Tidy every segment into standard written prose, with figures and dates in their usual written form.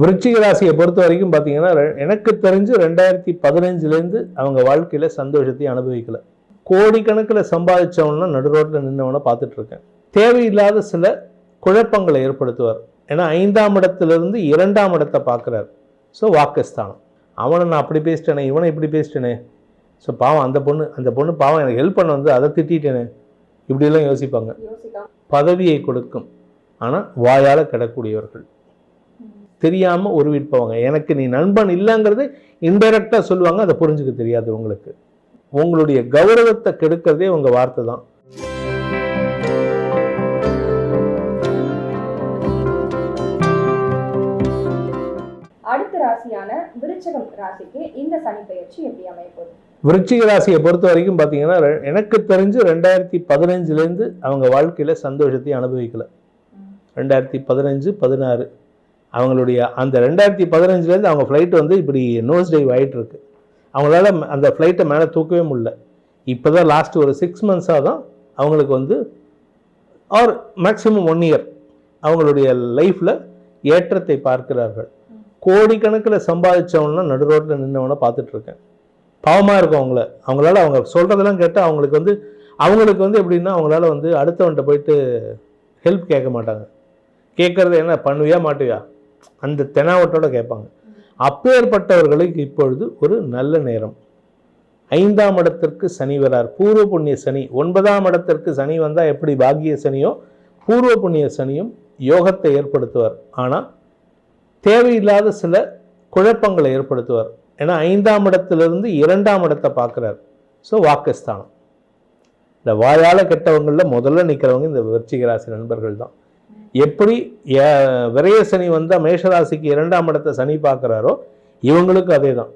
விருச்சிக ராசியை பொறுத்த வரைக்கும் பார்த்தீங்கன்னா, எனக்கு தெரிஞ்சு 2015 அவங்க வாழ்க்கையில் சந்தோஷத்தை அனுபவிக்கல. கோடிக்கணக்கில் சம்பாதிச்சவனா நடு ரோட்டில் நின்றவனை பார்த்துட்டு இருக்கேன். தேவையில்லாத சில குழப்பங்களை ஏற்படுத்துவார். ஏன்னா 5ஆம் இடத்திலிருந்து 2ஆம் இடத்தை பார்க்குறாரு. ஸோ வாக்குஸ்தானம். அவனை நான் அப்படி பேசிட்டேனே, இவனை இப்படி பேசிட்டேனே, ஸோ பாவம் அந்த பொண்ணு பாவம் எனக்கு ஹெல்ப் பண்ண வந்து அதை திட்டேனே, இப்படியெல்லாம் யோசிப்பாங்க. பதவியை கொடுக்கும், ஆனால் வாயால் கிடக்கூடியவர்கள், தெரியாமல் உருவிப்பவங்க. எனக்கு நீ நண்பன் இல்லைங்கிறது இன்டைரக்டாக சொல்லுவாங்க, அதை புரிஞ்சுக்க தெரியாது உங்களுக்கு. உங்களுடைய கௌரவத்தை கெடுக்கிறதே உங்கள் வார்த்தை தான். அடுத்த ராசியான விருச்சிகம் ராசிக்கு இந்த சனி பெயர்ச்சி எப்படி அமையப்போகுது? விருச்சிக ராசியை பொறுத்த வரைக்கும் பார்த்தீங்கன்னா, எனக்கு தெரிஞ்சு 2015 அவங்க வாழ்க்கையில் சந்தோஷத்தை அனுபவிக்கல. 2015, 16 அவங்களுடைய அந்த 2015 அவங்க ஃப்ளைட் வந்து இப்படி நோஸ் டைவ் ஆகிட்டு இருக்கு. அவங்களால அந்த ஃப்ளைட்டை மேலே தூக்கவே முடியல. இப்போ தான் லாஸ்ட் ஒரு 6 months தான் அவங்களுக்கு வந்து ஆர் மேக்ஸிமம் 1 year அவங்களுடைய லைஃப்பில் ஏற்றத்தை பார்க்கிறார்கள். கோடிக்கணக்கில் சம்பாதிச்சவனா நடு ரோட்டில் நின்றவனை பார்த்துட்ருக்கேன். பாவமாக இருக்கும் அவங்களால அவங்க சொல்கிறதெல்லாம் கேட்டால் அவங்களுக்கு வந்து எப்படின்னா, அவங்களால வந்து அடுத்தவன்கிட்ட போயிட்டு ஹெல்ப் கேட்க மாட்டாங்க. கேட்குறது என்ன பண்ணுவியா மாட்டுவியா அந்த தெனாவட்டோட கேட்பாங்க. அப்பேற்பட்டவர்களுக்கு இப்பொழுது ஒரு நல்ல நேரம். 5ஆம் இடத்திற்கு சனி வரார், பூர்வ புண்ணிய சனி. 9ஆம் இடத்திற்கு சனி வந்தால் எப்படி பாக்கிய சனியோ, பூர்வ புண்ணிய சனியும் யோகத்தை ஏற்படுத்துவார். ஆனால் தேவையில்லாத சில குழப்பங்களை ஏற்படுத்துவார். ஏன்னா 5ஆம் இடத்திலிருந்து 2ஆம் இடத்தை பார்க்குறார். ஸோ வாக்குஸ்தானம். இந்த வாயால் கெட்டவங்களில் முதல்ல நிற்கிறவங்க இந்த விருச்சிக ராசி நண்பர்கள் தான். எப்படி விரய சனி வந்தால் மேஷராசிக்கு 2ஆம் இடத்தை சனி பார்க்குறாரோ, இவங்களுக்கு அதே தான்.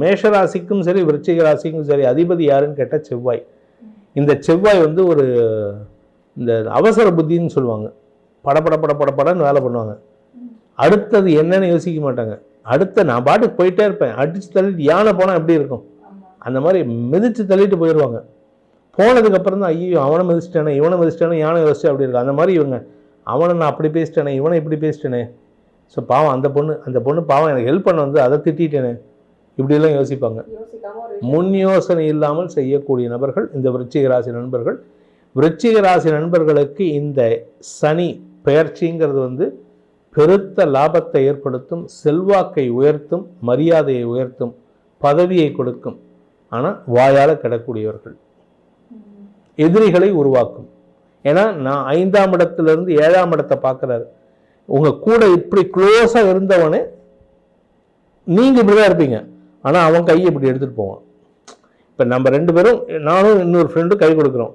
மேஷராசிக்கும் சரி விருச்சிக ராசிக்கும் சரி அதிபதி யாருன்னு கேட்டால் செவ்வாய். இந்த செவ்வாய் வந்து ஒரு இந்த அவசர புத்தின்னு சொல்லுவாங்க. படன்னு வேலை பண்ணுவாங்க. அடுத்தது என்னன்னு யோசிக்க மாட்டாங்க. நான் பாட்டுக்கு போயிட்டே இருப்பேன். அடித்து தள்ளிட்டு யானை போனால் எப்படி இருக்கும் அந்த மாதிரி மிதித்து தள்ளிட்டு போயிடுவாங்க. போனதுக்கப்புறம் தான் ஐயோ அவனை மிதிச்சிட்டானே, இவனை மிதிச்சிட்டானே, யானை யோசிச்சு அப்படி இருக்கு. அந்த மாதிரி இவங்க அவனை நான் அப்படி பேசிட்டேனே, இவனை இப்படி பேசிட்டேனே, ஸோ பாவம் அந்த பொண்ணு பாவம் எனக்கு ஹெல்ப் பண்ண வந்து அதை திட்டேனே, இப்படியெல்லாம் யோசிப்பாங்க. முன் யோசனை இல்லாமல் செய்யக்கூடிய நபர்கள் இந்த விருச்சிக ராசி நண்பர்கள். விருச்சிக ராசி நண்பர்களுக்கு இந்த சனி பெயர்ச்சிங்கிறது வந்து பெருத்த லாபத்தை ஏற்படுத்தும், செல்வாக்கை உயர்த்தும், மரியாதையை உயர்த்தும், பதவியை கொடுக்கும். ஆனால் வாயால் கிடக்கூடியவர்கள், எதிரிகளை உருவாக்கும். ஏன்னா நான் 5ஆம் இடத்திலிருந்து 7ஆம் இடத்தை பார்க்குறாரு. உங்கள் கூட இப்படி க்ளோஸாக இருந்தவனே நீங்கள் இப்படி தான் இருப்பீங்க, ஆனால் அவன் கையை இப்படி எடுத்துகிட்டு போவான். இப்போ நம்ம 2 பேரும், நானும் இன்னொரு ஃப்ரெண்டும் கை கொடுக்குறோம்.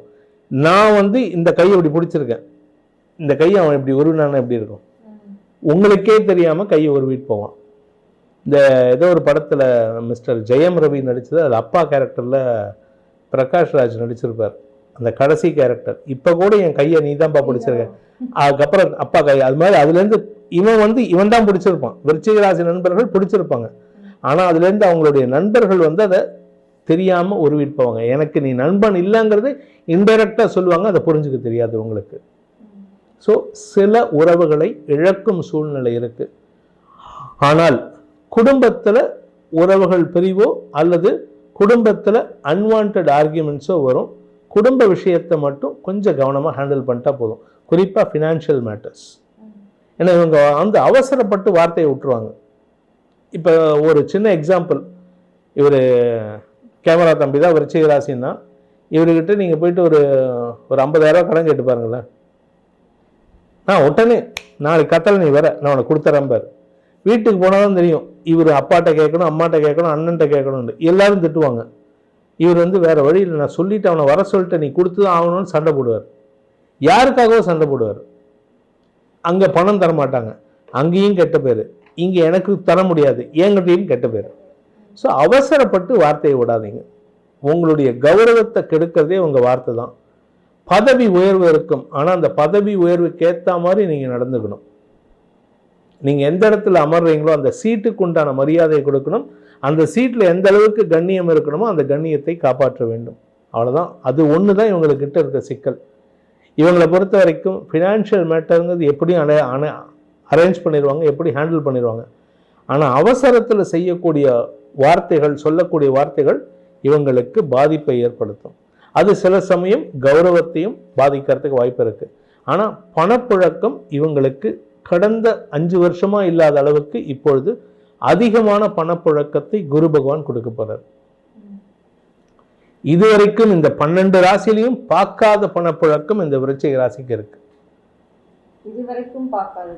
நான் வந்து இந்த கையை இப்படி பிடிச்சிருக்கேன், இந்த கையை அவன் இப்படி உருவினானா எப்படி இருக்கும், உங்களுக்கே தெரியாமல் கையை உருவிட்டு போவான். இந்த ஏதோ ஒரு படத்தில் மிஸ்டர் ஜெயம் ரவி நடித்தது, அது அப்பா கேரக்டரில் பிரகாஷ் ராஜ் நடிச்சிருப்பார், அந்த கடைசி கேரக்டர். இப்போ கூட என் கையை நீ தான்ப்பா பிடிச்சிருக்கேன், அதுக்கப்புறம் அப்பா கை. அது மாதிரி அதுலேருந்து இவன் தான் பிடிச்சிருப்பான். விருச்சிக ராசி நண்பர்கள் பிடிச்சிருப்பாங்க. ஆனால் அதுலேருந்து அவங்களுடைய நண்பர்கள் வந்து அதை தெரியாமல் உருவிட்டு எனக்கு நீ நண்பன் இல்லைங்கிறது இன்டைரக்டாக சொல்லுவாங்க, அதை புரிஞ்சுக்க தெரியாது உங்களுக்கு. ஸோ சில உறவுகளை இழக்கும் சூழ்நிலை இருக்கு. ஆனால் குடும்பத்தில் உறவுகள் பிரிவோ அல்லது குடும்பத்தில் அன்வான்ட் ஆர்கியூமெண்ட்ஸோ வரும். குடும்ப விஷயத்தை மட்டும் கொஞ்சம் கவனமாக ஹேண்டில் பண்ணிட்டா போதும், குறிப்பாக ஃபினான்ஷியல் மேட்டர்ஸ். ஏன்னா இவங்க வந்து அவசரப்பட்டு வார்த்தையை விட்டுருவாங்க. இப்போ ஒரு சின்ன எக்ஸாம்பிள், இவர் கேமரா தம்பி தான் விருச்சிக ராசின்னா, இவர்கிட்ட நீங்கள் போயிட்டு ஒரு 50,000 கடன் கேட்டு பாருங்களேன். உடனே நாளைக்கு கத்தலை நீ வர, நான் உனக்கு கொடுத்துறேன். வீட்டுக்கு போனாலும் தெரியும், இவர் அப்பாட்ட கேட்கணும், அம்மாட்ட கேட்கணும், அண்ணன்ட்ட கேட்கணும்னு எல்லாரும் திட்டுவாங்க. இவர் வந்து வேற வழியில் நான் சொல்லிட்டு அவனை வர சொல்லிட்டு நீ கொடுத்து தான் ஆகணும்னு சண்டை போடுவார். யாருக்காகவும் சண்டை போடுவார். அங்கே பணம் தர மாட்டாங்க, அங்கேயும் கெட்ட பேர், இங்கே எனக்கு தர முடியாது, என்கிட்டையும் கெட்ட பேர். ஸோ அவசரப்பட்டு வார்த்தையை விடாதீங்க. உங்களுடைய கௌரவத்தை கெடுக்கிறதே உங்கள் வார்த்தை தான். பதவி உயர்வு இருக்கும், ஆனால் அந்த பதவி உயர்வுக்கு ஏற்ற மாதிரி நீங்கள் நடந்துக்கணும். நீங்கள் எந்த இடத்துல அமர்றீங்களோ அந்த சீட்டுக்கு உண்டான மரியாதையை கொடுக்கணும். அந்த சீட்டில் எந்த அளவுக்கு கண்ணியம் இருக்கணுமோ அந்த கண்ணியத்தை காப்பாற்ற வேண்டும். அவ்வளோதான். அது ஒன்று தான் இவங்கக்கிட்ட இருக்க சிக்கல். இவங்களை பொறுத்த வரைக்கும் ஃபினான்ஷியல் மேட்டருங்கிறது எப்படியும் அரேஞ்ச் பண்ணிடுவாங்க, எப்படி ஹேண்டில் பண்ணிடுவாங்க. ஆனால் அவசரத்தில் செய்யக்கூடிய வார்த்தைகள், சொல்லக்கூடிய வார்த்தைகள் இவங்களுக்கு பாதிப்பை ஏற்படுத்தும். அது சில சமயம் கௌரவத்தையும் பாதிக்கிறதுக்கு வாய்ப்பு இருக்கு. ஆனால் பணப்புழக்கம் இவங்களுக்கு கடந்த 5 வருஷமா இல்லாத அளவுக்கு இப்பொழுது அதிகமான பணப்புழக்கத்தை குரு பகவான் கொடுக்க போறார். இதுவரைக்கும் இந்த 12 ராசியிலையும் பார்க்காத பணப்புழக்கம் இந்த விருச்சிக ராசிக்கு இருக்கு. இதுவரைக்கும் பார்க்காது.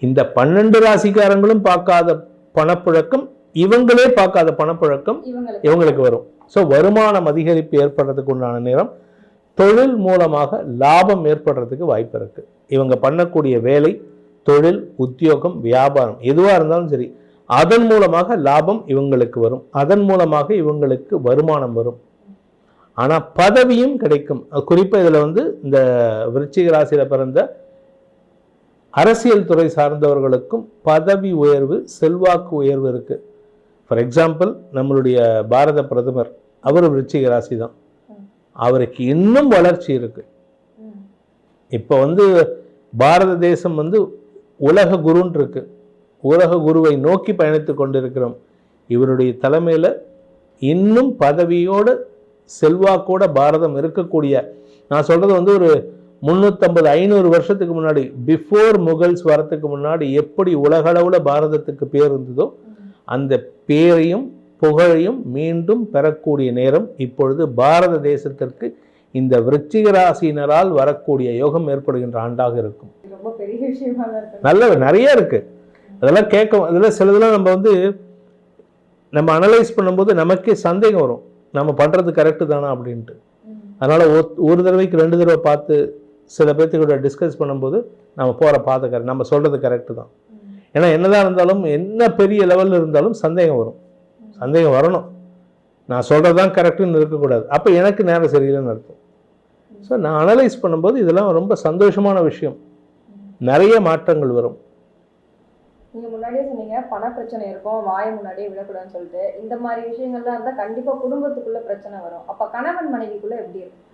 இந்த 12 ராசிக்காரங்களும் பார்க்காத பணப்புழக்கம், இவங்களே பார்க்காத பணப்புழக்கம் இவங்களுக்கு வரும். ஸோ வருமானம் அதிகரிப்பு ஏற்படுறதுக்கு உண்டான நேரம், தொழில் மூலமாக லாபம் ஏற்படுறதுக்கு வாய்ப்பு இருக்கு. இவங்க பண்ணக்கூடிய வேலை, தொழில், உத்தியோகம், வியாபாரம் எதுவாக இருந்தாலும் சரி, அதன் மூலமாக லாபம் இவங்களுக்கு வரும், அதன் மூலமாக இவங்களுக்கு வருமானம் வரும். ஆனால் பதவியும் கிடைக்கும். குறிப்பாக இதில் இந்த விருச்சிக ராசியில் பிறந்த அரசியல் துறை சார்ந்தவர்களுக்கும் பதவி உயர்வு, செல்வாக்கு உயர்வு இருக்கு. ஃபார் எக்ஸாம்பிள், நம்மளுடைய பாரத பிரதமர் அவர் விருச்சிக ராசி தான். அவருக்கு இன்னும் வளர்ச்சி இருக்கு. இப்போ பாரத தேசம் உலக குருன்னு இருக்கு. உலக குருவை நோக்கி பயணித்து கொண்டிருக்கிறோம். இவருடைய தலைமையில் இன்னும் பதவியோட செல்வாக்கோட பாரதம் இருக்கக்கூடிய, நான் சொல்றது ஒரு 350-500 வருஷத்துக்கு முன்னாடி, பிஃபோர் முகல்ஸ் வரத்துக்கு முன்னாடி எப்படி உலகளவில் பாரதத்துக்கு பேர் இருந்ததோ அந்த பேரையும் புகழையும் மீண்டும் பெறக்கூடிய நேரம் இப்பொழுது பாரத தேசத்திற்கு இந்த விருச்சிக ராசியினரால் வரக்கூடிய யோகம் ஏற்படுகின்ற ஆண்டாக இருக்கும். நல்ல நிறைய இருக்கு. அதெல்லாம் அதெல்லாம் சிலதெல்லாம் நம்ம அனலைஸ் பண்ணும்போது நமக்கே சந்தேகம் வரும், நம்ம பண்றது கரெக்டு தானா அப்படின்ட்டு. அதனால ஒரு தடவைக்கு 2 தடவை பார்த்து சில பேர்த்துக்கூட டிஸ்கஸ் பண்ணும்போது நம்ம போகிற பாதை நம்ம சொல்றது கரெக்டு தான். ஏன்னா என்னதான் இருந்தாலும், என்ன பெரிய லெவலில் இருந்தாலும் சந்தேகம் வரும். சந்தேகம் வரணும். நான் சொல்கிறது தான் கரெக்டுன்னு இருக்கக்கூடாது. அப்போ எனக்கு நேரம் சரியில்லைன்னு அர்த்தம். ஸோ நான் அனலைஸ் பண்ணும்போது இதெல்லாம் ரொம்ப சந்தோஷமான விஷயம். நிறைய மாற்றங்கள் வரும். நீங்க முன்னாடியே சொன்னீங்க பண பிரச்சனை இருக்கும், வாயை முன்னாடியே விடக்கூடாதுன்னு சொல்லிட்டு. இந்த மாதிரி விஷயங்கள்லாம் இருந்தால் கண்டிப்பாக குடும்பத்துக்குள்ள பிரச்சனை வரும். அப்போ கணவன் மனைவிக்குள்ள எப்படி இருக்கும்?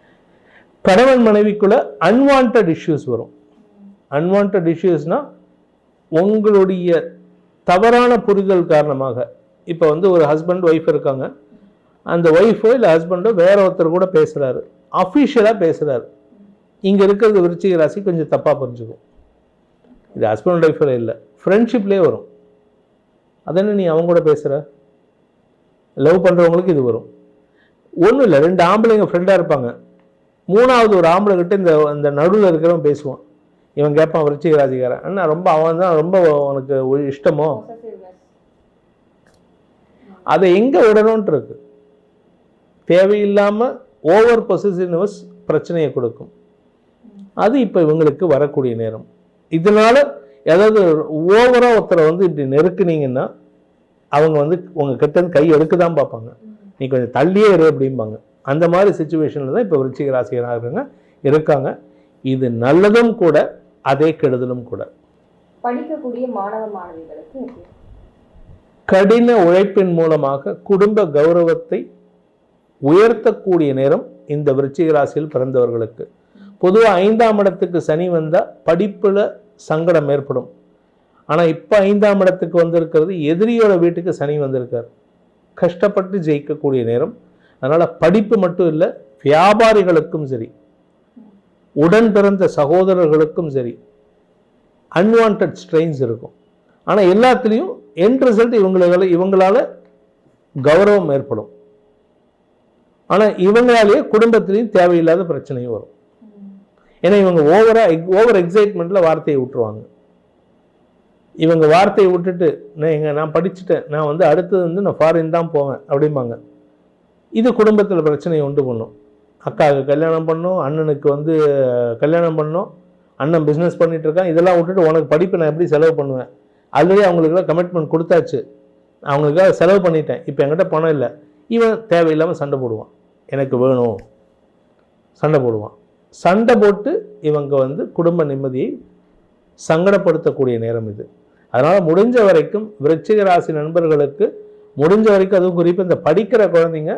கணவன் மனைவிக்குள்ள அன்வான்ட் இஷ்யூஸ் வரும். அன்வான்ட் இஷ்யூஸ்னா உங்களுடைய தவறான புரிதல் காரணமாக, இப்போ ஒரு ஹஸ்பண்ட் ஒய்ஃப் இருக்காங்க, அந்த ஒய்ஃபோ இல்லை ஹஸ்பண்டோ வேற ஒருத்தர் கூட பேசுகிறாரு, அஃபிஷியலாக பேசுகிறாரு. இங்கே இருக்கிறது விருச்சிக ராசி கொஞ்சம் தப்பாக புரிஞ்சுக்கும். இது ஹஸ்பண்ட் ஒய்ஃபில் இல்லை, ஃப்ரெண்ட்ஷிப்லேயே வரும். அதென்ன நீ அவங்க கூட பேசுகிற, லவ் பண்ணுறவங்களுக்கு இது வரும். ஒன்றும் இல்லை, 2 ஆம்பளைங்க ஃப்ரெண்டாக இருப்பாங்க, 3வது ஒரு ஆம்பளை கிட்ட இந்த நடுவில் இருக்கிறவன் பேசுவான். இவன் கேட்பான் விருச்சிக ராசிக்காரன், அண்ணா அவன் தான் ரொம்ப உனக்கு ஒரு இஷ்டமோ, அதை எங்கே விடணும்னு இருக்கு. தேவையில்லாமல் ஓவர் பொசசிவ்னஸ் பிரச்சனையை கொடுக்கும். அது இப்போ இவங்களுக்கு வரக்கூடிய நேரம். இதனால ஏதாவது ஓவராக ஒருத்தரை இப்படி நெருக்குனீங்கன்னா அவங்க உங்கள் கிட்ட கை எடுக்க தான் பார்ப்பாங்க, நீ கொஞ்சம் தள்ளியே இரு அப்படிம்பாங்க. அந்த மாதிரி சுச்சுவேஷனில் தான் இப்போ விருச்சிக ராசிகராக இருக்காங்க. இது நல்லதும் கூட, அதே கெடுதலும் கூட. படிக்கக்கூடிய மாணவ மாணவிகளுக்கு கடின உழைப்பின் மூலமாக குடும்ப கௌரவத்தை உயர்த்தக்கூடிய நேரம் இந்த விருச்சிக ராசியில் பிறந்தவர்களுக்கு. பொதுவாக 5ஆம் இடத்துக்கு சனி வந்தால் படிப்பில் சங்கடம் ஏற்படும். ஆனால் இப்போ 5ஆம் இடத்துக்கு வந்திருக்கிறது எதிரியோட வீட்டுக்கு சனி வந்திருக்கார். கஷ்டப்பட்டு ஜெயிக்கக்கூடிய நேரம். அதனால் படிப்பு மட்டும் இல்லை, வியாபாரிகளுக்கும் சரி, உடன் பிறந்த சகோதரர்களுக்கும் சரி, அன்வான்ட் ஸ்ட்ரெயின்ஸ் இருக்கும். ஆனால் எல்லாத்துலேயும் எண்ட் ரிசல்ட் இவங்களால கௌரவம் ஏற்படும். ஆனால் இவங்களாலேயே குடும்பத்திலையும் தேவையில்லாத பிரச்சனையும் வரும். ஏன்னா இவங்க ஓவர் எக்ஸைட்மெண்ட்டில் வார்த்தையை விட்டுருவாங்க. இவங்க வார்த்தையை விட்டுட்டு நான் படிச்சுட்டேன், நான் அடுத்தது நான் ஃபாரின் தான் போவேன் அப்படிம்பாங்க. இது குடும்பத்தில் பிரச்சனையை உண்டு பண்ணும். அக்காவுக்கு கல்யாணம் பண்ணோம், அண்ணனுக்கு கல்யாணம் பண்ணோம், அண்ணன் பிஸ்னஸ் பண்ணிட்டு இருக்கான், இதெல்லாம் விட்டுட்டு உனக்கு படிப்பு நான் எப்படி செலவு பண்ணுவேன், ஆல்ரெடி அவங்களுக்குலாம் கமிட்மெண்ட் கொடுத்தாச்சு, அவங்களுக்காக செலவு பண்ணிட்டேன், இப்போ என்கிட்ட பணம் இல்லை. இவன் தேவையில்லாமல் சண்டை போடுவான், எனக்கு வேணும் சண்டை போடுவான். சண்டை போட்டு இவங்க குடும்ப நிம்மதியை சங்கடப்படுத்தக்கூடிய நேரம் இது. அதனால் முடிஞ்ச வரைக்கும் விருச்சிக ராசி நண்பர்களுக்கு முடிஞ்ச வரைக்கும், அதுவும் குறிப்பாக இந்த படிக்கிற குழந்தைங்க,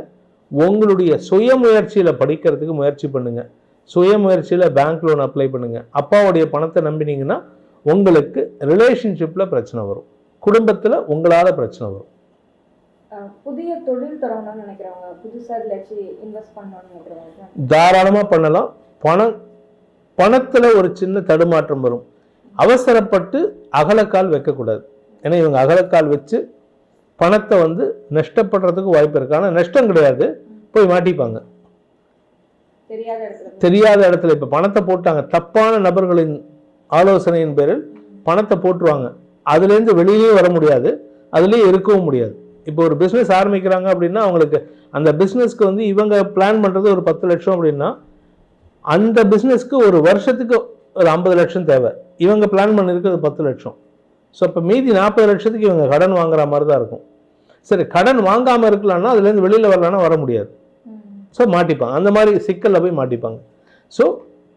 உங்களுடைய சுயமுயற்சியில் படிக்கிறதுக்கு முயற்சி பண்ணுங்க. சுயமுயற்சியில் பேங்க் லோன் அப்ளை பண்ணுங்க. அப்பாவுடைய பணத்தை நம்பினீங்கன்னா உங்களுக்கு ரிலேஷன்ஷிப்பில் பிரச்சனை வரும், குடும்பத்தில் உங்களால் பிரச்சனை வரும். புதிய தொழில் தொடங்கணும்னு நினைக்கிறவங்க, புதுசாக இதில் இன்வெஸ்ட் பண்ணணும்னு நினைக்கிறவங்க தாராளமாக பண்ணலாம். பணத்தில் ஒரு சின்ன தடுமாற்றம் வரும். அவசரப்பட்டு அகலக்கால் வைக்கக்கூடாது. ஏன்னா இவங்க அகலக்கால் வச்சு பணத்தை வந்து நஷ்டப்படுறதுக்கு வாய்ப்பு இருக்கு. ஆனால் நஷ்டம் கிடையாது, போய் மாட்டிப்பாங்க தெரியாத இடத்துல. இப்போ பணத்தை போட்டாங்க, தப்பான நபர்களின் ஆலோசனையின் பேரில் பணத்தை போட்டுருவாங்க. அதுலேருந்து வெளியிலேயே வர முடியாது, அதுலேயே இருக்கவும் முடியாது. இப்போ ஒரு பிஸ்னஸ் ஆரம்பிக்கிறாங்க அப்படின்னா அவங்களுக்கு அந்த பிஸ்னஸ்க்கு வந்து இவங்க பிளான் பண்ணுறது ஒரு 10 லட்சம் அப்படின்னா அந்த பிஸ்னஸ்க்கு ஒரு வருஷத்துக்கு ஒரு 50 லட்சம் தேவை. இவங்க பிளான் பண்ணியிருக்கிறது 10 லட்சம். ஸோ இப்போ மீதி 40 லட்சத்துக்கு இவங்க கடன் வாங்குற மாதிரி தான் இருக்கும். சரி, கடன் வாங்காமல் இருக்கலாம்னா அதுலேருந்து வெளியில் வரலான்னா வர முடியாது. ஸோ மாட்டிப்பாங்க, அந்த மாதிரி சிக்கலில் போய் மாட்டிப்பாங்க. ஸோ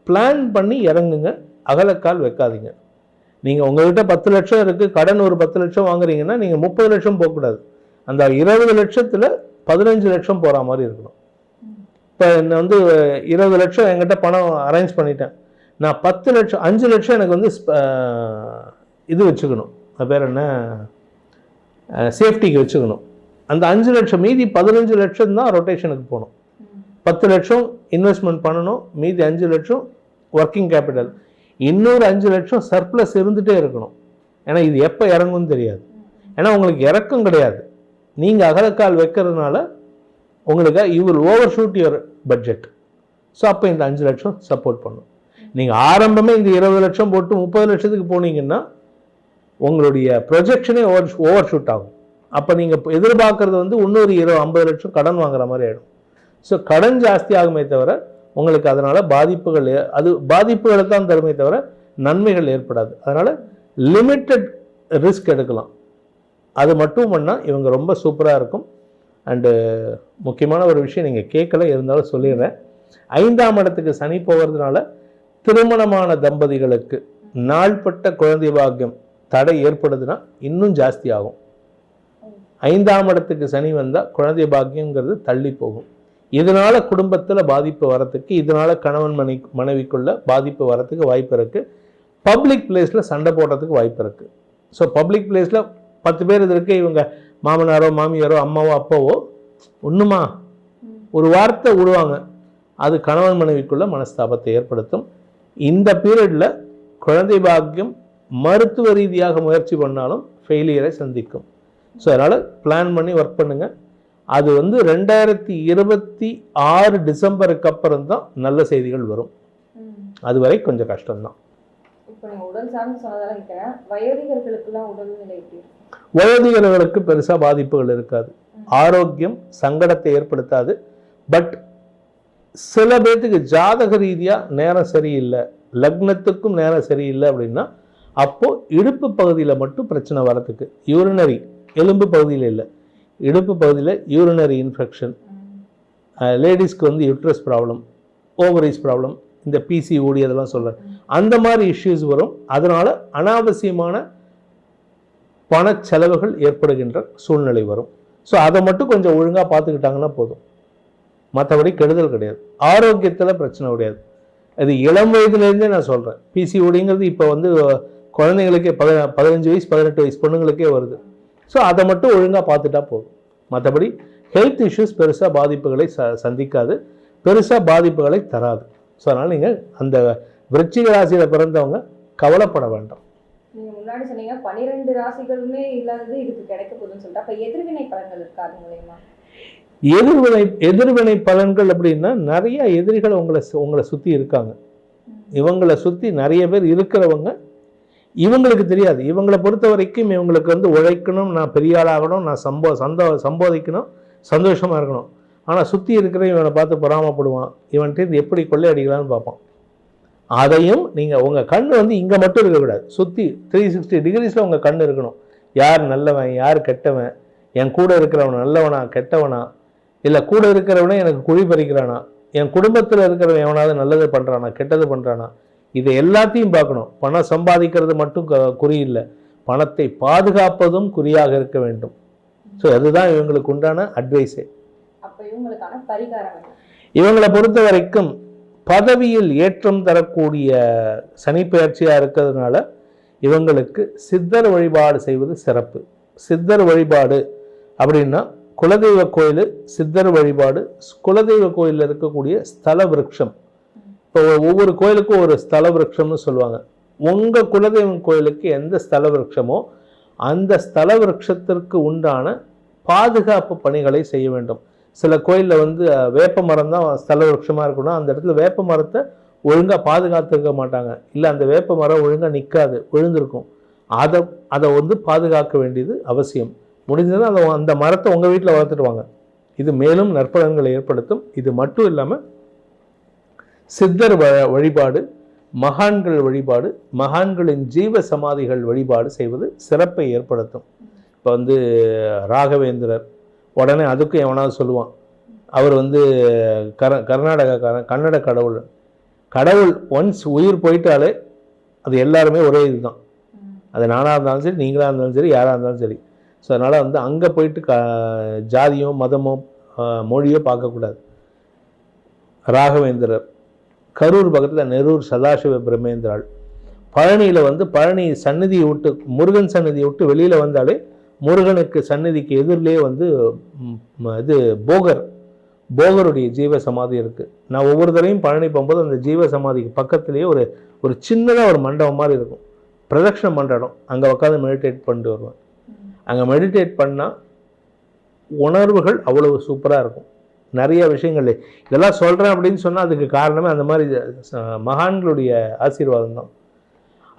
பிளான் பண்ணி இறங்குங்க, அகலக்கால் வைக்காதீங்க. நீங்கள் உங்கள்கிட்ட 10 லட்சம் இருக்குது, கடன் ஒரு 10 லட்சம் வாங்குறீங்கன்னா நீங்கள் 30 லட்சம் போகக்கூடாது. அந்த 20 லட்சத்தில் 15 லட்சம் போகிற மாதிரி இருக்கணும். இப்போ என்னை வந்து 20 லட்சம் என்கிட்ட பணம் அரேஞ்ச் பண்ணிட்டேன், நான் 10 லட்சம் 5 லட்சம் எனக்கு வந்து இது வச்சுக்கணும், அது பேர் என்ன, சேஃப்டிக்கு வச்சுக்கணும். அந்த 5 லட்சம் மீதி 15 லட்சம் தான் ரொட்டேஷனுக்கு போகணும். 10 லட்சம் இன்வெஸ்ட்மெண்ட் பண்ணணும், மீதி 5 லட்சம் ஒர்க்கிங் கேபிட்டல், இன்னொரு 5 லட்சம் சர்ப்ளஸ் இருந்துகிட்டே இருக்கணும். ஏன்னா இது எப்போ இறங்கும்னு தெரியாது. ஏன்னா உங்களுக்கு இறக்கம் கிடையாது, நீங்கள் அகலக்கால் வைக்கிறதுனால உங்களுக்கு you will over shoot your budget. So அப்போ இந்த 5 லட்சம் சப்போர்ட் பண்ணும். நீங்கள் ஆரம்பமே இந்த 20 லட்சம் போட்டு 30 லட்சத்துக்கு போனீங்கன்னா உங்களுடைய ப்ரொஜெக்ஷனே ஓவர் ஷூட் ஆகும். அப்போ நீங்கள் எதிர்பார்க்கறது வந்து இன்னொரு 50 லட்சம் கடன் வாங்குற மாதிரி ஆகிடும். ஸோ கடன் ஜாஸ்தி ஆகுமே தவிர உங்களுக்கு அதனால் பாதிப்புகள், அது பாதிப்புகளை தான் தருமே தவிர நன்மைகள் ஏற்படாது. அதனால் லிமிட்டட் ரிஸ்க் எடுக்கலாம். அது மட்டும் பண்ணால் இவங்க ரொம்ப சூப்பராக இருக்கும். அண்டு முக்கியமான ஒரு விஷயம் நீங்கள் கேட்கல, இருந்தாலும் சொல்லிடுறேன். 5ஆம் இடத்துக்கு சனி போகிறதுனால திருமணமான தம்பதிகளுக்கு நாள்பட்ட குழந்தை பாக்கியம் தடை ஏற்படுதுன்னா இன்னும் ஜாஸ்தி ஆகும். 5ஆம் இடத்துக்கு சனி வந்தால் குழந்தை பாக்கியங்கிறது தள்ளி போகும். இதனால் குடும்பத்தில் பாதிப்பு வரத்துக்கு, இதனால் கணவன் மனைவிக்குள்ள பாதிப்பு வரத்துக்கு வாய்ப்பு இருக்குது. பப்ளிக் பிளேஸில் சண்டை போடுறதுக்கு வாய்ப்பு இருக்குது. ஸோ பப்ளிக் பிளேஸில் 10 பேர் இது இருக்குது, இவங்க மாமனாரோ மாமியாரோ அம்மாவோ அப்பாவோ ஒன்றுமா ஒரு வார்த்தை விடுவாங்க, அது கணவன் மனைவிக்குள்ள மனஸ்தாபத்தை ஏற்படுத்தும். இந்த பீரியடில் குழந்தை பாக்கியம் மருத்துவ ரீதியாக முயற்சி பண்ணாலும் ஃபெயிலியரை சந்திக்கும். ஸோ அதனால் பிளான் பண்ணி ஒர்க் பண்ணுங்கள். அது வந்து 2026 டிசம்பருக்கு அப்புறம் தான் நல்ல செய்திகள் வரும். அதுவரை கொஞ்சம் கஷ்டம்தான். வயோதிகர்களுக்கு பெருசாக பாதிப்புகள் இருக்காது, ஆரோக்கியம் சங்கடத்தை ஏற்படுத்தாது. பட் சில பேர்த்துக்கு ஜாதக ரீதியாக நேரம் சரியில்லை, லக்னத்துக்கும் நேரம் சரியில்லை அப்படின்னா அப்போ இடுப்பு பகுதியில் மட்டும் பிரச்சனை வரத்துக்கு, யூரினரி எலும்பு பகுதியில் இல்லை, இடுப்பு பகுதியில் யூரினரி இன்ஃபெக்ஷன், லேடிஸ்க்கு வந்து யூட்ரஸ் ப்ராப்ளம், ஓவரிஸ் ப்ராப்ளம், இந்த பிசிஓடி அதெல்லாம் சொல்கிறேன், அந்த மாதிரி இஷ்யூஸ் வரும். அதனால் அனாவசியமான பண செலவுகள் ஏற்படுகின்ற சூழ்நிலை வரும். ஸோ அதை மட்டும் கொஞ்சம் ஒழுங்காக பார்த்துக்கிட்டாங்கன்னா போதும், மற்றபடி கெடுதல் கிடையாது. ஆரோக்கியத்தில் பிரச்சனை கிடையாது. அது இளம் வயதுலேருந்தே நான் சொல்கிறேன். பிசிஓடிங்கிறது இப்போ வந்து குழந்தைங்களுக்கே 15 வயசு 18 வயசு பொண்ணுங்களுக்கே வருது. ஸோ அதை மட்டும் ஒழுங்காக பார்த்துட்டா போதும். மற்றபடி ஹெல்த் இஷ்யூஸ் பெருசாக பாதிப்புகளை சந்திக்காது, பெருசாக பாதிப்புகளை தராது. ஸோ அதனால் நீங்கள் அந்த விருச்சிக ராசியில் பிறந்தவங்க கவலைப்பட வேண்டாம். நீங்கள் முன்னாடி சொன்னீங்க 12 ராசிகளுமே இல்லாதது இதுக்கு கிடைக்க போகுதுன்னு சொல்லிட்டு, அப்போ எதிர்வினை பலன்கள் இருக்காது மூலமா? எதிர்வினை பலன்கள் அப்படின்னா நிறைய எதிரிகள் உங்களை சுற்றி இருக்காங்க. இவங்களை சுற்றி நிறைய பேர் இருக்கிறவங்க, இவங்களுக்கு தெரியாது. இவங்களை பொறுத்த வரைக்கும் இவங்களுக்கு வந்து உழைக்கணும், நான் பெரிய ஆளாகணும், நான் சம்பாதிக்கணும், சந்தோஷமாக இருக்கணும். ஆனால் சுற்றி இருக்கிற இவனை பார்த்து பொறாமப்படுவான், இவன்கிட்ட எப்படி கொள்ளையடிக்கலான்னு பார்ப்பான். அதையும் நீங்கள் உங்கள் கண் வந்து இங்கே மட்டும் இருக்கக்கூடாது, சுற்றி 360 டிகிரிஸில் உங்கள் கண் இருக்கணும். யார் நல்லவன், யார் கெட்டவன், என் கூட இருக்கிறவன் நல்லவனா கெட்டவனா, இல்லை கூட இருக்கிறவனே எனக்கு குழி பறிக்கிறானா, என் குடும்பத்தில் இருக்கிறவன் எவனாவது நல்லது பண்ணுறானா கெட்டது பண்ணுறானா, இதை எல்லாத்தையும் பார்க்கணும். பணம் சம்பாதிக்கிறது மட்டும் குறி இல்லை, பணத்தை பாதுகாப்பதும் குறியாக இருக்க வேண்டும். ஸோ அதுதான் இவங்களுக்கு உண்டான அட்வைஸே. இவங்களை பொறுத்த வரைக்கும் பதவியில் ஏற்றம் தரக்கூடிய சனி பெயர்ச்சியாக இருக்கிறதுனால இவங்களுக்கு சித்தர் வழிபாடு செய்வது சிறப்பு. சித்தர் வழிபாடு அப்படின்னா குலதெய்வ கோயில், சித்தர் வழிபாடு, குலதெய்வ கோயிலில் இருக்கக்கூடிய ஸ்தல விருட்சம். இப்போ ஒவ்வொரு கோயிலுக்கும் ஒரு ஸ்தல விருட்சம்னு சொல்லுவாங்க. உங்கள் குலதெய்வம் கோயிலுக்கு எந்த ஸ்தல விருட்சமோ அந்த ஸ்தல விருட்சத்திற்கு உண்டான பாதுகாப்பு பணிகளை செய்ய வேண்டும். சில கோயிலில் வந்து வேப்ப மரம் தான் ஸ்தல விருட்சமாக இருக்கணும், அந்த இடத்துல வேப்ப மரத்தை ஒழுங்காக பாதுகாத்துருக்க மாட்டாங்க, இல்லை அந்த வேப்ப மரம் ஒழுங்காக நிற்காது, விழுந்திருக்கும். அதை வந்து பாதுகாக்க வேண்டியது அவசியம். முடிஞ்சதுன்னா அந்த மரத்தை உங்கள் வீட்டில் வளர்த்துட்டு வாங்க. இது மேலும் நற்பலன்களை ஏற்படுத்தும். இது மட்டும் இல்லாமல் சித்தர் வழிபாடு, மகான்கள் வழிபாடு, மகான்களின் ஜீவ சமாதிகள் வழிபாடு செய்வது சிறப்பை ஏற்படுத்தும். இப்போ வந்து ராகவேந்திரர், உடனே அதுக்கும் எவனாவது சொல்லுவான் அவர் வந்து கர்நாடகாக்காரன், கன்னட கடவுள் ஒன்ஸ் உயிர் போயிட்டாலே அது எல்லாருமே ஒரே இதுதான். அது நானாக இருந்தாலும் சரி, நீங்களாக இருந்தாலும் சரி, யாராக இருந்தாலும் சரி. ஸோ அதனால் வந்து அங்கே போயிட்டு ஜாதியோ மதமோ மொழியோ பார்க்கக்கூடாது. ராகவேந்திரர், கரூர் பக்கத்தில் நெரூர் சதாசிவ பிரம்மேந்திராள், பழனியில் வந்து பழனி சந்நிதியை விட்டு, முருகன் சந்நிதியை விட்டு வெளியில் வந்தாலே முருகனுக்கு சந்நிதிக்கு எதிரிலே வந்து இது போகருடைய ஜீவ சமாதி இருக்குது. நான் ஒவ்வொரு தடவையும் பழனி போகும்போது அந்த ஜீவ சமாதிக்கு பக்கத்துலேயே ஒரு சின்னதாக ஒரு மண்டபம் மாதிரி இருக்கும், பிரதட்சணம் பண்ணுற இடம். அங்கே உட்காந்து மெடிடேட் பண்ணிட்டு வருவேன். அங்கே மெடிடேட் பண்ணால் உணர்வுகள் அவ்வளவு சூப்பராக இருக்கும். நிறைய விஷயங்கள் இதெல்லாம் சொல்கிறேன் அப்படின்னு சொன்னால் அதுக்கு காரணமே அந்த மாதிரி மகான்களுடைய ஆசீர்வாதம் தான்.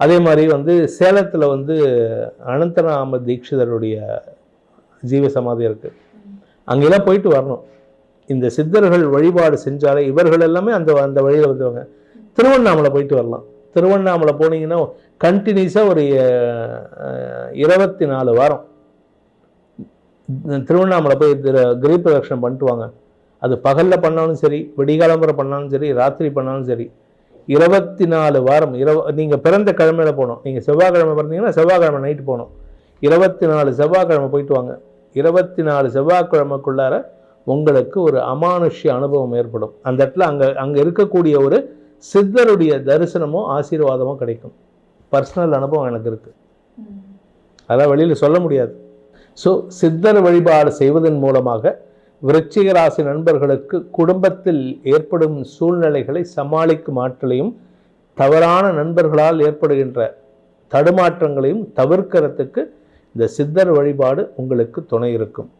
அதே மாதிரி வந்து சேலத்தில் வந்து அனந்தராம தீட்சிதருடைய ஜீவ சமாதி இருக்குது. அங்கெல்லாம் போயிட்டு வரணும். இந்த சித்தர்கள் வழிபாடு செஞ்சாலே இவர்கள் எல்லாமே அந்த வழியில் வந்தவங்க. திருவண்ணாமலை போயிட்டு வரலாம். திருவண்ணாமலை போனீங்கன்னா கண்டினியூஸாக ஒரு 24 வாரம் திருவண்ணாமலை போய் கிரி பிரதட்சணம் பண்ணிட்டு வாங்க. அது பகலில் பண்ணாலும் சரி, விடிகாலம்பரை பண்ணாலும் சரி, ராத்திரி பண்ணாலும் சரி, 24 வாரம் நீங்கள் பிறந்த கிழமையில் போகணும். நீங்கள் செவ்வாய்க்கிழமை பிறந்தீங்கன்னா செவ்வாய்க்கிழமை நைட்டு போகணும். 24 செவ்வாய்க்கிழமை போயிட்டு வாங்க. 24 செவ்வாய்க்கிழமைக்குள்ளார உங்களுக்கு ஒரு அமானுஷ்ய அனுபவம் ஏற்படும். அந்த இடத்துல அங்கே இருக்கக்கூடிய ஒரு சித்தருடைய தரிசனமோ ஆசீர்வாதமோ கிடைக்கும். பர்சனல் அனுபவம் எனக்கு இருக்குது, அதான் வெளியில் சொல்ல முடியாது. ஸோ சித்தர் வழிபாடு செய்வதன் மூலமாக விருச்சிக ராசி நண்பர்களுக்கு குடும்பத்தில் ஏற்படும் சூழ்நிலைகளை சமாளிக்கும் ஆற்றலையும் தவறான நண்பர்களால் ஏற்படுகின்ற தடுமாற்றங்களையும் தவிர்க்கிறதுக்கு இந்த சித்தர் வழிபாடு உங்களுக்கு துணை இருக்கும்.